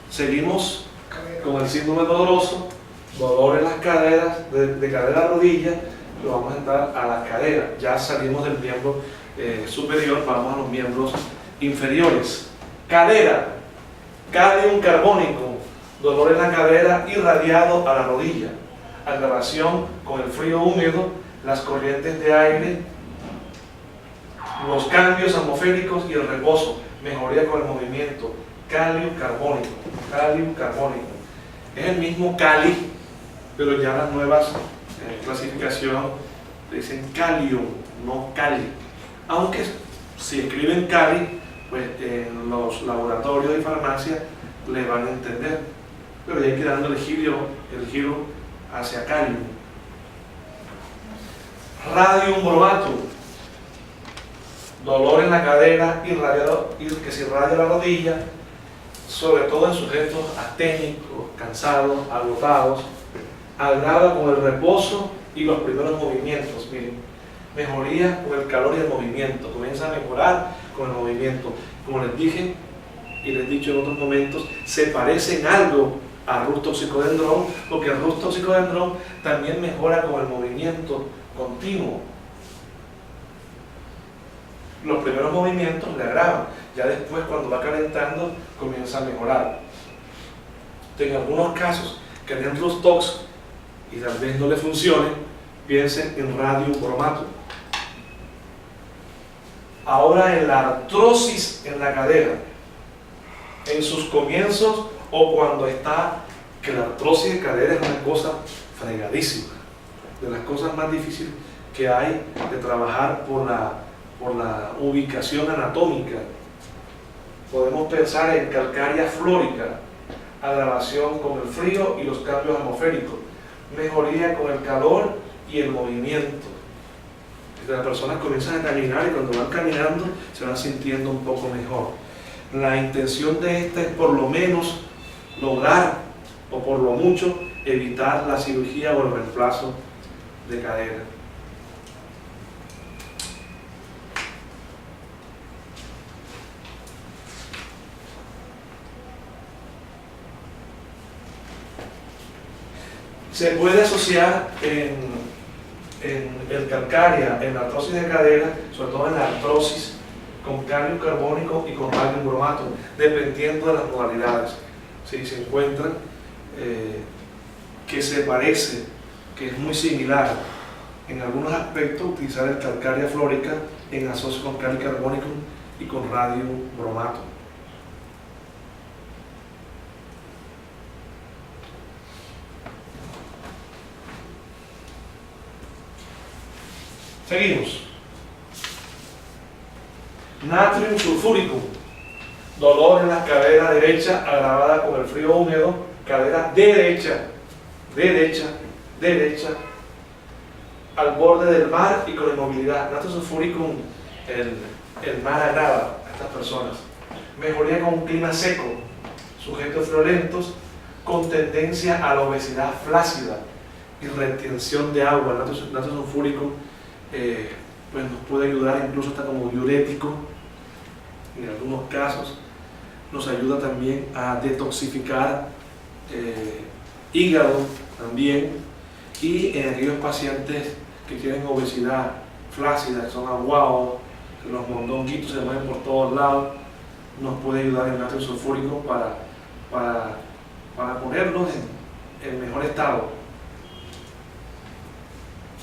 Seguimos con el síndrome doloroso, dolor en las caderas, de cadera a rodilla, lo vamos a entrar a las caderas. Ya salimos del miembro superior, vamos a los miembros inferiores. Cadera, calium carbónico, dolor en la cadera irradiado a la rodilla, agravación con el frío húmedo, las corrientes de aire, los cambios atmosféricos y el reposo, mejoría con el movimiento, calium carbónico, calium carbónico. Es el mismo Cali, pero ya las nuevas clasificación dicen calium, no Cali. Aunque si escriben Cali, pues en los laboratorios y farmacias le van a entender, pero ya hay que darle el giro hacia calium. Radium bromato, dolor en la cadera que se irradia la rodilla, sobre todo en sujetos asténicos, cansados, agotados, agrava con el reposo y los primeros movimientos. Miren, mejoría con el calor y el movimiento, comienza a mejorar con el movimiento. Como les dije y les he dicho en otros momentos, se parece en algo a Rhus toxicodendron, porque el Rhus toxicodendron también mejora con el movimiento continuo. Los primeros movimientos le agravan, ya después cuando va calentando comienza a mejorar. En algunos casos que tienen Rhus tox y tal vez no le funcione, piensen en radium bromato. Ahora en la artrosis en la cadera, en sus comienzos o cuando está, que la artrosis de cadera es una cosa fregadísima, de las cosas más difíciles que hay de trabajar por la ubicación anatómica. Podemos pensar en calcárea flórica, agravación con el frío y los cambios atmosféricos, mejoría con el calor y el movimiento. Las personas comienzan a caminar y cuando van caminando se van sintiendo un poco mejor. La intención de esta es por lo menos lograr, o por lo mucho, evitar la cirugía o el reemplazo de cadera. Se puede asociar en el calcárea, en la artrosis de cadera, sobre todo en la artrosis, con calium carbónico y con radium bromato, dependiendo de las modalidades. Si se encuentran que se parece, que es muy similar en algunos aspectos, utilizar el calcárea flórica en asocio con calium carbónico y con radium bromato. Seguimos. Natrium sulfúrico, dolor en la cadera derecha agravada con el frío húmedo, cadera derecha, al borde del mar y con inmovilidad. Natrium sulfúrico, el mar agrava a estas personas. Mejoría con un clima seco, sujetos friolentos, con tendencia a la obesidad flácida y retención de agua. El natrium sulfúrico pues nos puede ayudar incluso hasta como diurético en algunos casos. Nos ayuda también a detoxificar hígado también, y en aquellos pacientes que tienen obesidad flácida, que son aguados, que los mondonguitos se mueven por todos lados, nos puede ayudar el natrium sulfúrico para ponerlos en mejor estado.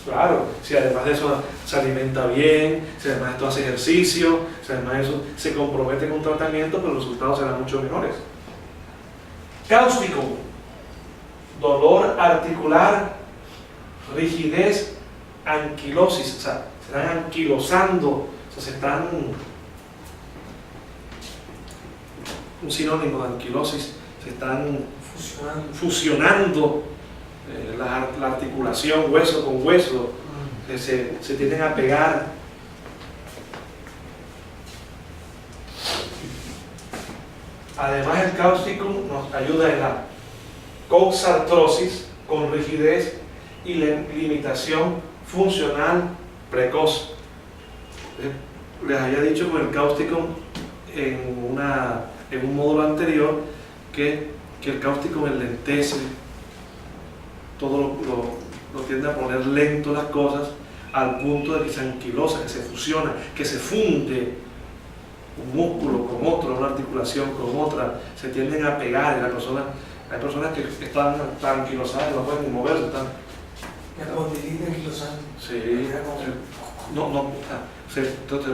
Claro, si además de eso se alimenta bien, si además de esto hace ejercicio, si además de eso se compromete con un tratamiento, pues los resultados serán mucho mejores. Cáustico, dolor articular, rigidez, anquilosis, o sea, se están anquilosando, o sea, se están, un sinónimo de anquilosis, se están fusionando. La articulación hueso con hueso, se tienden a pegar. Además, el cáustico nos ayuda en la coxartrosis con rigidez y la limitación funcional precoz. Les había dicho con el cáustico en un módulo anterior que el cáustico enlentece, todo lo tiende a poner lento las cosas, al punto de que se anquilosa, que se fusiona, que se funde un músculo con otro, una articulación con otra, se tienden a pegar y hay personas que están tan anquilosadas, no pueden ni moverse, están... Sí, se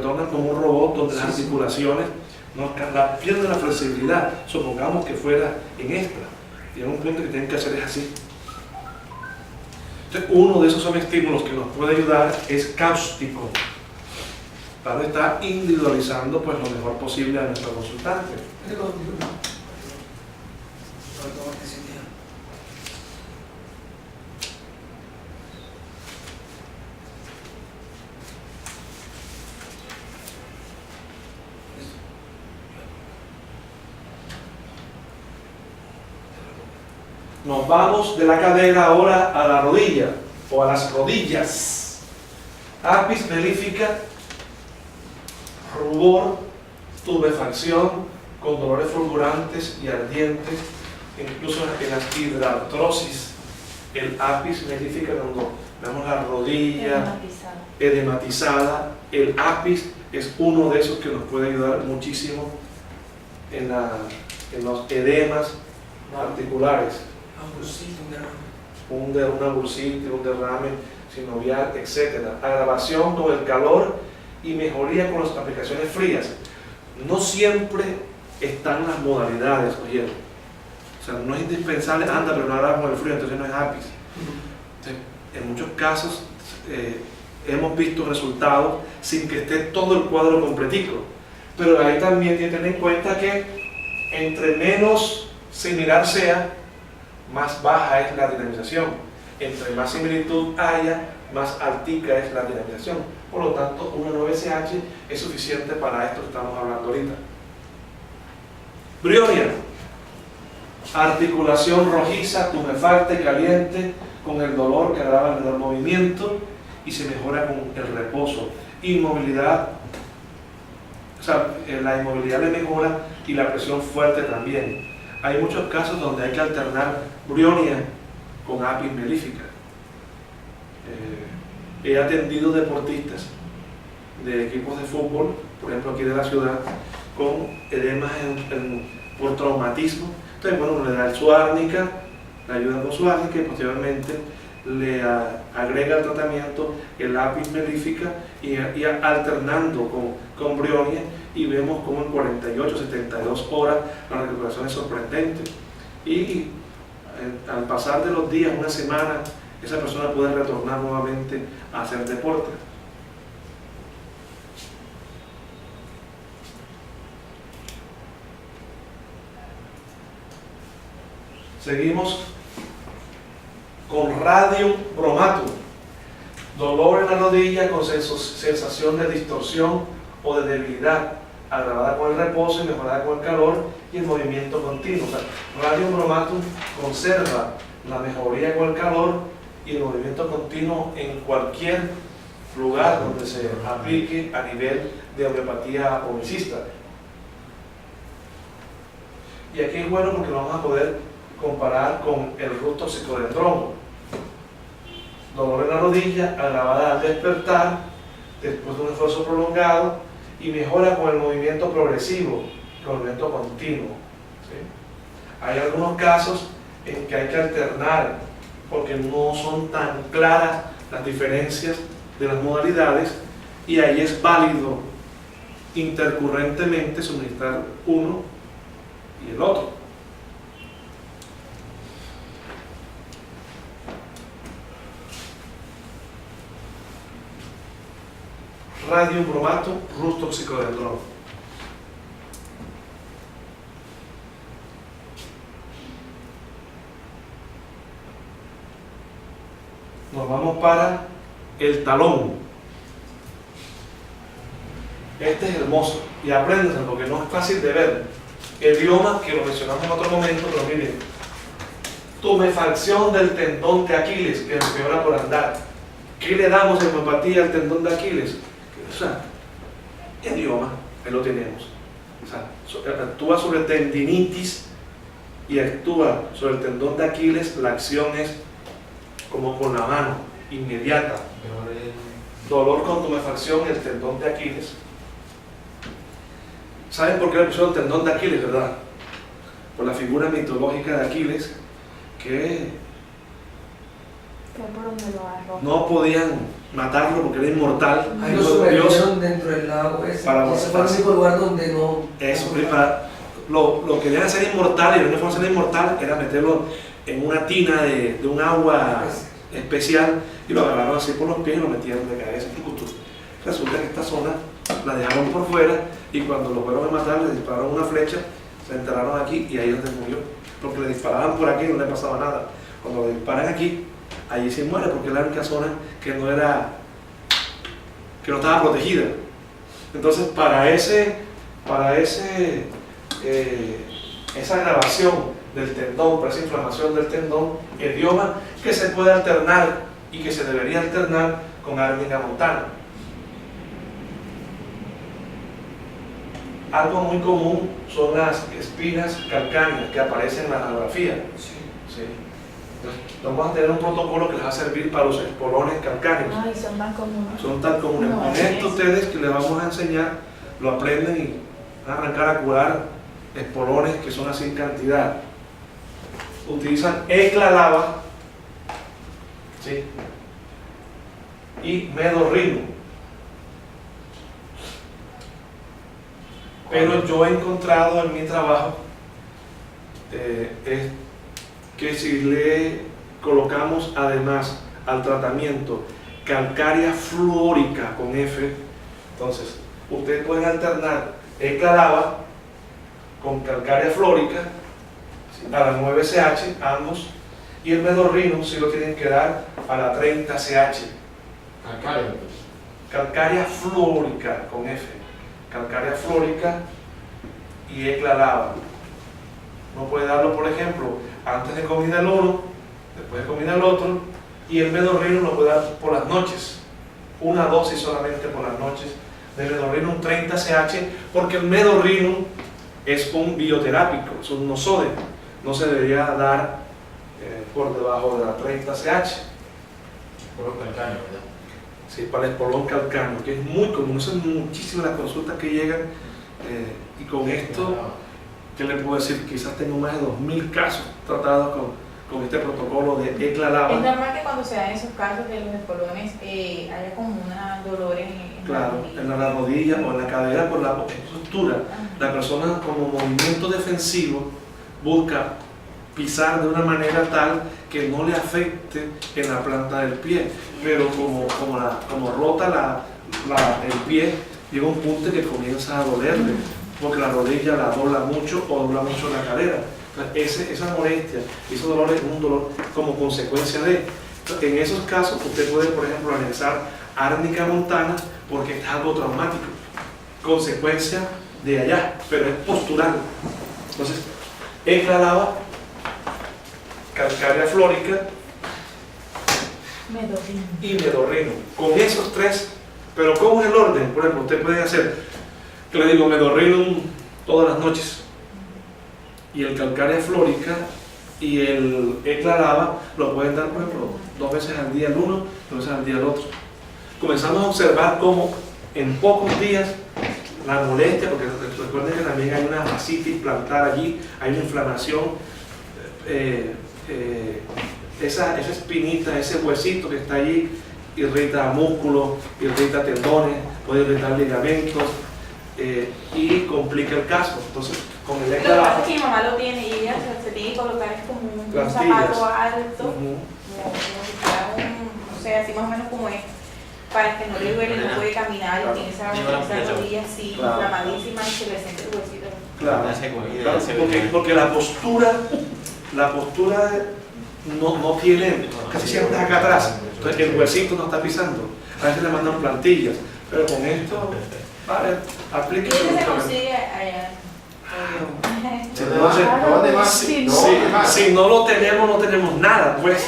tornan como un robot donde las articulaciones pierden la flexibilidad. Supongamos que fuera en esta, y en un punto que tienen que hacer es así. Entonces, uno de esos estímulos que nos puede ayudar es cáustico, para estar individualizando pues lo mejor posible a nuestro consultante. Nos vamos de la cadera ahora a la rodilla o a las rodillas. Apis melífica, rubor, tubefacción, con dolores fulgurantes y ardientes, incluso en la hidrartrosis. El apis melífica, cuando vemos la rodilla edematizada, el apis es uno de esos que nos puede ayudar muchísimo en los edemas articulares. Una bursitis, un derrame sinovial, etc. Agravación con el calor y mejoría con las aplicaciones frías. No siempre están las modalidades, oye. O sea, no es indispensable, anda, pero no agrava con el frío, entonces no es apis. Entonces, en muchos casos hemos visto resultados sin que esté todo el cuadro completico. Pero ahí también hay que tener en cuenta que entre menos similar sea, más baja es la dinamización. Entre más similitud haya, más altica es la dinamización. Por lo tanto, una 9SH es suficiente para esto que estamos hablando ahorita. Brionia, articulación rojiza, tumefacta, caliente, con el dolor que agrava el movimiento y se mejora con el reposo. Inmovilidad, o sea, la inmovilidad le mejora y la presión fuerte también. Hay muchos casos donde hay que alternar brionia con apis melífica. He atendido deportistas de equipos de fútbol, por ejemplo aquí de la ciudad, con edemas por traumatismo. Entonces, bueno, uno le da su árnica, le ayuda con su árnica y posteriormente le agrega al tratamiento el apis melífica y alternando con brionia, y vemos como en 48, 72 horas la recuperación es sorprendente. Y al pasar de los días, una semana, esa persona puede retornar nuevamente a hacer deporte. Seguimos con radium bromatum. Dolor en la rodilla con sensación de distorsión o de debilidad, agravada con el reposo y mejorada con el calor y el movimiento continuo. O sea, radium bromatum conserva la mejoría con el calor y el movimiento continuo en cualquier lugar donde se aplique a nivel de homeopatía homicista. Y aquí es bueno porque lo vamos a poder comparar con el rustoxicodendron. Dolor en la rodilla, agravada al despertar, después de un esfuerzo prolongado, y mejora con el movimiento progresivo, con el movimiento continuo. ¿Sí? Hay algunos casos en que hay que alternar, porque no son tan claras las diferencias de las modalidades, y ahí es válido intercurrentemente suministrar uno y el otro. Radium bromatum, rustoxicodendron. Nos vamos para el talón. Este es hermoso y apréndanse porque no es fácil de ver. El idioma, que lo mencionamos en otro momento, pero miren, tumefacción del tendón de Aquiles, que empeora por andar. ¿Qué le damos en homeopatía al tendón de Aquiles? O sea, el idioma, ahí lo tenemos. O sea, actúa sobre tendinitis y actúa sobre el tendón de Aquiles, la acción es como con la mano, inmediata. Dolor con tumefacción en el tendón de Aquiles. ¿Saben por qué le pusieron tendón de Aquiles, verdad? Por la figura mitológica de Aquiles, que por donde lo agarró. no podían matarlo porque era inmortal. Ahí lo sumergieron dentro del lago ese. Ese fue el único lugar donde no... Eso, lo querían hacer inmortal, y la única forma de ser inmortal era meterlo en una tina de un agua especial, y lo agarraron así por los pies y lo metieron de cabeza. Resulta que esta zona la dejaron por fuera, y cuando lo fueron a matar le dispararon una flecha, se enterraron aquí y ahí es donde murió, porque le disparaban por aquí y no le pasaba nada. Cuando le disparan aquí, allí se muere, porque es la única zona que no estaba protegida. Entonces esa grabación del tendón, para esa inflamación del tendón, idioma que se puede alternar y que se debería alternar con árnica montana. Algo muy común son las espinas calcáneas que aparecen en la radiografía. Sí. Entonces, vamos a tener un protocolo que les va a servir para los espolones calcáneos. Ay, son tan comunes. Son tan comunes. No, con esto ustedes que les vamos a enseñar, lo aprenden y van a arrancar a curar espolones que son así en cantidad. Utilizan eclalava, ¿sí?, y medorrino. Pero yo he encontrado en mi trabajo es que si le colocamos además al tratamiento calcárea fluórica con F, entonces ustedes pueden alternar eclalava con calcárea fluórica a la 9CH, ambos, y el medorrino si lo tienen que dar a la 30CH. Calcárea fluórica con F. Calcárea fluórica y eclalava. No puede darlo, por ejemplo, antes de comida el uno, después de comida el otro, y el medorrino lo puede dar por las noches, una dosis solamente por las noches de medorrino, un 30CH, porque el medorrino es un bioterápico, es un nosódeno, no se debería dar por debajo de la 30CH. Sí, para el espolón calcáneo, que es muy común, son muchísimas las consultas que llegan, y con esto, ¿qué le puedo decir? Quizás tengo más de 2000 casos tratados con este protocolo de eclalava. Es normal que cuando se dan esos casos de los espolones haya como un dolor en claro, la rodilla. en la rodilla o en la cadera por la postura. La persona como movimiento defensivo busca pisar de una manera tal que no le afecte en la planta del pie, pero como rota el pie, llega un punto que comienza a dolerle, porque la rodilla la dobla mucho o dobla mucho la cadera. Entonces, esa molestia, ese dolor es un dolor como consecuencia de. Entonces, en esos casos usted puede, por ejemplo, anexar árnica montana, porque es algo traumático, consecuencia de allá, pero es postural. Entonces, eclalava, calcárea flórica y medorrino. Con esos tres, pero ¿cómo es el orden? Por ejemplo, usted puede hacer, que le digo, medorrino todas las noches, y el calcárea flórica y el eclalava lo pueden dar, por ejemplo, 2 veces al día el uno, 2 veces al día el otro. Comenzamos a observar cómo en pocos días la molestia, porque recuerden que también hay una fascitis plantar allí, hay una inflamación, esa espinita, ese huesito que está allí, irrita músculos, irrita tendones, puede irritar ligamentos, y complica el caso. Entonces, con el Lo que eclalava, pasa es que mi mamá lo tiene y ella se tiene que colocar es como un plantillas. zapato alto, como si fuera no sé, así más o menos como es, para que no le duele, no puede caminar y tiene esa rodilla así inflamadísima y se le siente el huesito. Claro, porque la postura no tiene, casi siempre acá atrás, entonces el huesito no está pisando. A veces le mandan plantillas, pero con esto, vale, aplique. ¿Y eso se consigue allá? Si no lo tenemos, no tenemos nada, pues.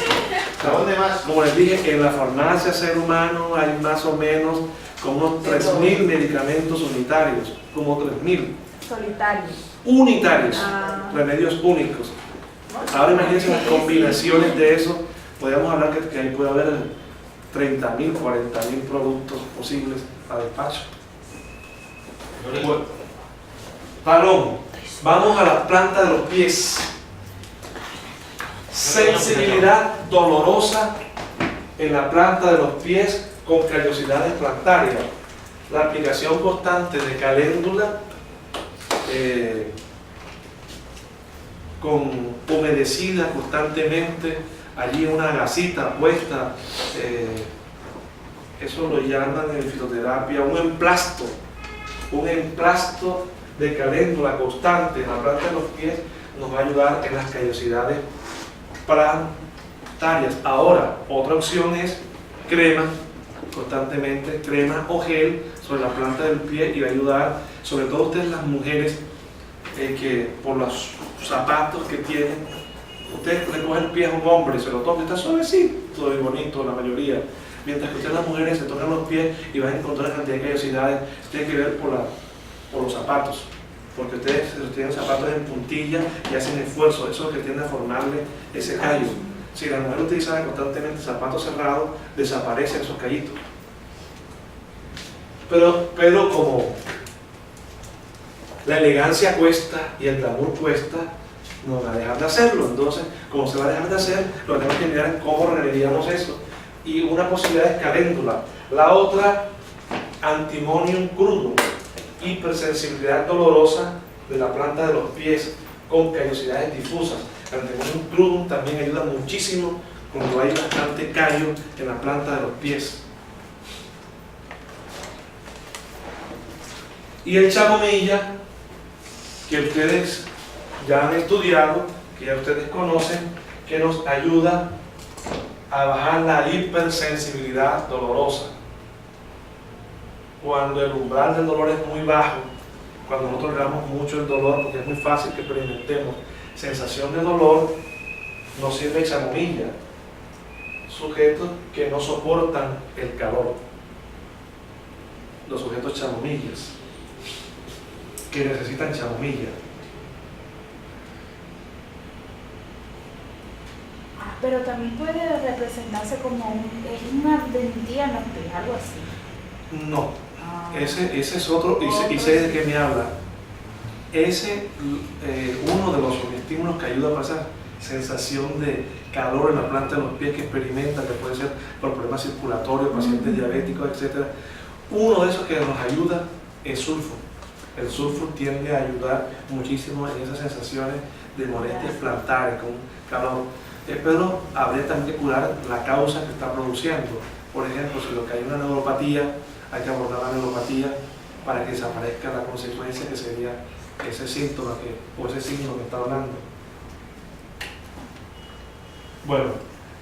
¿Dónde más? Como les dije, en la farmacia Ser Humano hay más o menos como unos 3000 medicamentos unitarios, como 3000. solitarios. Unitarios, Ah. remedios únicos. Ahora imagínense las combinaciones de eso. Podríamos hablar que ahí puede haber 30.000, 40.000 productos posibles a despacho. Bueno, talón. Vamos a la planta de los pies. Sensibilidad dolorosa en la planta de los pies con callosidades plantarias. La aplicación constante de caléndula humedecida constantemente, allí una gasita puesta, eso lo llaman en fisioterapia un emplasto de caléndula constante en la planta de los pies nos va a ayudar en las callosidades plantarias. Ahora, otra opción es crema, constantemente crema o gel sobre la planta del pie y va a ayudar, sobre todo ustedes las mujeres, que por los zapatos que tienen, ustedes le cogen el pie a un hombre y se lo tocan, está suavecito y bonito la mayoría, mientras que ustedes las mujeres se tocan los pies y van a encontrar una cantidad de callosidades. Tiene que ver por los zapatos, porque ustedes tienen zapatos en puntilla y hacen esfuerzo, eso es lo que tiende a formarle ese callo. Si la mujer utiliza constantemente zapatos cerrados, desaparecen esos callitos. Pero como la elegancia cuesta y el glamour cuesta, no va a dejar de hacerlo. Entonces, como se va a dejar de hacer, lo que tenemos que mirar es cómo remediamos eso. Y una posibilidad es caléndula. La otra, antimonium crudo, hipersensibilidad dolorosa de la planta de los pies con callosidades difusas. El antimonium crudo también ayuda muchísimo cuando hay bastante callo en la planta de los pies. Y el chamomilla, que ustedes ya han estudiado, que ya ustedes conocen, que nos ayuda a bajar la hipersensibilidad dolorosa. Cuando el umbral del dolor es muy bajo, cuando no toleramos mucho el dolor, porque es muy fácil que experimentemos sensación de dolor, nos sirve chamomilla. Sujetos que no soportan el calor, los sujetos chamomillas, que necesitan chamomilla. Pero también puede representarse como una ardentía en los pies, algo así. No, ese es otro, y sé de qué me habla. Ese uno de los estímulos que ayuda a pasar sensación de calor en la planta de los pies que experimenta, que puede ser por problemas circulatorios, pacientes diabéticos, etc. Uno de esos que nos ayuda es sulfur. El sulfur tiende a ayudar muchísimo en esas sensaciones de molestias plantares con calor. Pero habría también que curar la causa que está produciendo. Por ejemplo, si lo que hay una neuropatía, hay que abordar la neuropatía para que desaparezca la consecuencia que sería ese síntoma o ese signo que está hablando. Bueno,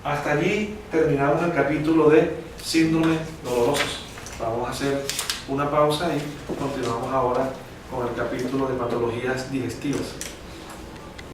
hasta allí terminamos el capítulo de síndromes dolorosos. Vamos a hacer una pausa y continuamos ahora con el capítulo de patologías digestivas.